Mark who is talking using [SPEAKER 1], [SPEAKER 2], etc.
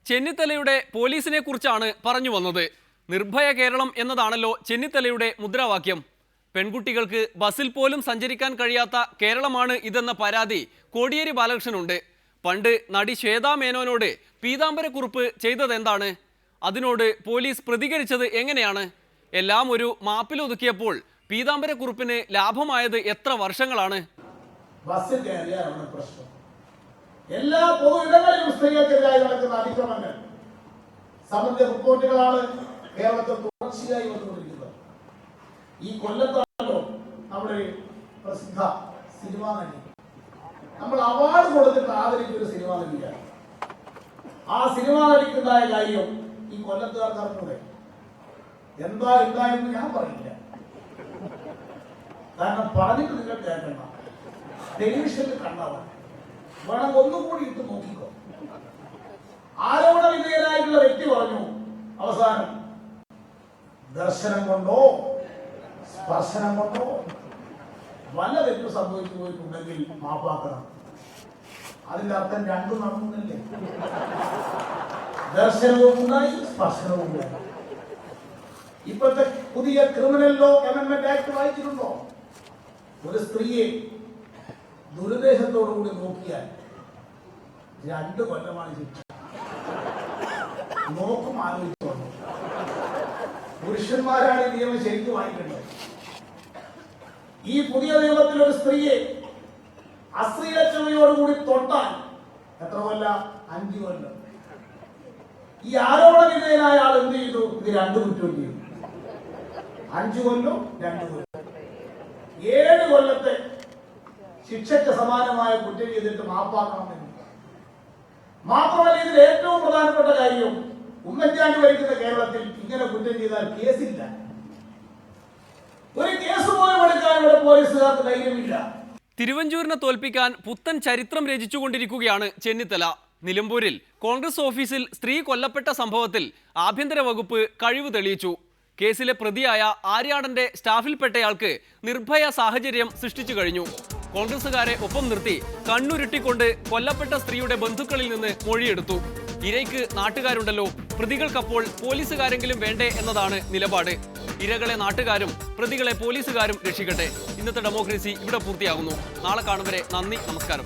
[SPEAKER 1] ചെന്നിത്തലയുടെ പോലീസിനെ കുറിച്ചാണ് പറഞ്ഞു വന്നത്. നിർഭയ കേരളം എന്നതാണല്ലോ ചെന്നിത്തലയുടെ മുദ്രാവാക്യം. പെൺകുട്ടികൾക്ക് ബസ്സിൽ പോലും സഞ്ചരിക്കാൻ കഴിയാത്ത കേരളമാണ് ഇതെന്ന പരാതി കോടിയേരി ബാലകൃഷ്ണനുണ്ട്. പണ്ട് നടി ശ്വേതാ മേനോനോട് പീതാംബരക്കുറുപ്പ് ചെയ്തതെന്താണ്? അതിനോട് പോലീസ് പ്രതികരിച്ചത് എങ്ങനെയാണ്? എല്ലാം ഒരു മാപ്പിലൊതുക്കിയപ്പോൾ പീതാംബരക്കുറുപ്പിന് ലാഭമായത് എത്ര വർഷങ്ങളാണ്?
[SPEAKER 2] ബസ്സിൽ കയറിയാണ് പ്രശ്നം. എല്ലാ പൊതു ഇടങ്ങളിലും സ്ത്രീകൾക്കെതിരായി നടക്കുന്ന അതിക്രമങ്ങൾ സംബന്ധിച്ച റിപ്പോർട്ടുകളാണ് കേരളത്തിൽ തുടർച്ചയായി വന്നുകൊണ്ടിരിക്കുന്നത്. ഈ കൊല്ലത്താണല്ലോ നമ്മുടെ പ്രസിദ്ധ സിനിമാ നടി, നമ്മൾ അവാർഡ് കൊടുത്തിട്ട് ആദരിക്കുന്ന ഒരു സിനിമാ നടിയാണ്. ആ സിനിമാ നടിക്കുണ്ടായ കാര്യം ഈ കൊല്ലത്തുകാർക്ക് അറിഞ്ഞൂടെ? എന്താ ഉണ്ടായെന്ന് ഞാൻ പറയില്ല, കാരണം പറഞ്ഞിട്ട് നിങ്ങൾ കേൾക്കണ്ട, ടെലിവിഷനിൽ കണ്ടാവാൻ വേണം, ഒന്നുകൂടി ഇട്ട് നോക്കിക്കോ. ആരോപണ വിധേയനായിട്ടുള്ള വ്യക്തി പറഞ്ഞു, അവസാനം ദർശനം കൊണ്ടോ സ്പർശനം കൊണ്ടോ വല്ല തെറ്റ് സംഭവിച്ചു പോയിട്ടുണ്ടെങ്കിൽ മാപ്പാക്കണം. അതിന്റെ അർത്ഥം രണ്ടും നടന്നില്ലേ? ദർശനവും ഉണ്ടായി, സ്പർശനവും ഉണ്ടായി. ഇപ്പോഴത്തെ പുതിയ ക്രിമിനൽ ലോ അമെൻഡ്മെന്റ് ആക്ട് വായിച്ചിട്ടുണ്ടോ? ഒരു സ്ത്രീയെ ദുരുദ്ദേശത്തോടുകൂടി നോക്കിയാൽ 2 കൊല്ലമാണ് ശിക്ഷ. നോക്കും ആലോചിച്ചോളൂ. പുരുഷന്മാരാണ് ഈ നിയമം ശരിക്കും വായിക്കേണ്ടത്. ഈ പുതിയ നിയമത്തിൽ ഒരു സ്ത്രീയെ അശ്ലീലച്ചതയോടുകൂടി തൊട്ടാൽ എത്ര കൊല്ലം? 5 കൊല്ലം. ഈ ആരോപണ വിധേയനായ ആൾ എന്ത് ചെയ്തു? ഇത് 2 കുറ്റം ചെയ്തു. 5 കൊല്ലം 2 കൊല്ലം, 7 കൊല്ലത്തെ ശിക്ഷയ്ക്ക് സമാനമായ കുറ്റം ചെയ്തിട്ട് മാപ്പാക്കണമെന്ന്. മാത്രമല്ല, ഇതിൽ ഏറ്റവും പ്രധാനപ്പെട്ട കാര്യം, ഉമ്മൻചാണ്ടി ഭരിക്കുന്ന കേരളത്തിൽ ഇങ്ങനെ കുറ്റം ചെയ്താൽ കേസില്ല. ഒരു കേസ് പോലും എടുക്കാൻ ഇവിടെ പോലീസുകാർക്ക് ധൈര്യമില്ല.
[SPEAKER 1] തിരുവഞ്ചൂരിനെ തോൽപ്പിക്കാൻ പുത്തൻ ചരിത്രം രചിച്ചുകൊണ്ടിരിക്കുകയാണ് ചെന്നിത്തല. നിലമ്പൂരിൽ കോൺഗ്രസ് ഓഫീസിൽ സ്ത്രീ കൊല്ലപ്പെട്ട സംഭവത്തിൽ ആഭ്യന്തര വകുപ്പ് കഴിവ് തെളിയിച്ചു. കേസിലെ പ്രതിയായ ആര്യാടന്റെ സ്റ്റാഫിൽപ്പെട്ടയാൾക്ക് നിർഭയ സാഹചര്യം സൃഷ്ടിച്ചു കഴിഞ്ഞു. കോൺഗ്രസുകാരെ ഒപ്പം നിർത്തി കണ്ണുരുട്ടിക്കൊണ്ട് കൊല്ലപ്പെട്ട സ്ത്രീയുടെ ബന്ധുക്കളിൽ നിന്ന് മൊഴിയെടുത്തു. ഇരയ്ക്ക് നാട്ടുകാരുണ്ടല്ലോ, പ്രതികൾക്കപ്പോൾ പോലീസുകാരെങ്കിലും വേണ്ടേ എന്നതാണ് നിലപാട്. ഇരകളെ നാട്ടുകാരും പ്രതികളെ പോലീസുകാരും രക്ഷിക്കട്ടെ. ഇന്നത്തെ ഡെമോക്രസി ഇവിടെ പൂർത്തിയാകുന്നു. നാളെ കാണും വരെ നന്ദി, നമസ്കാരം.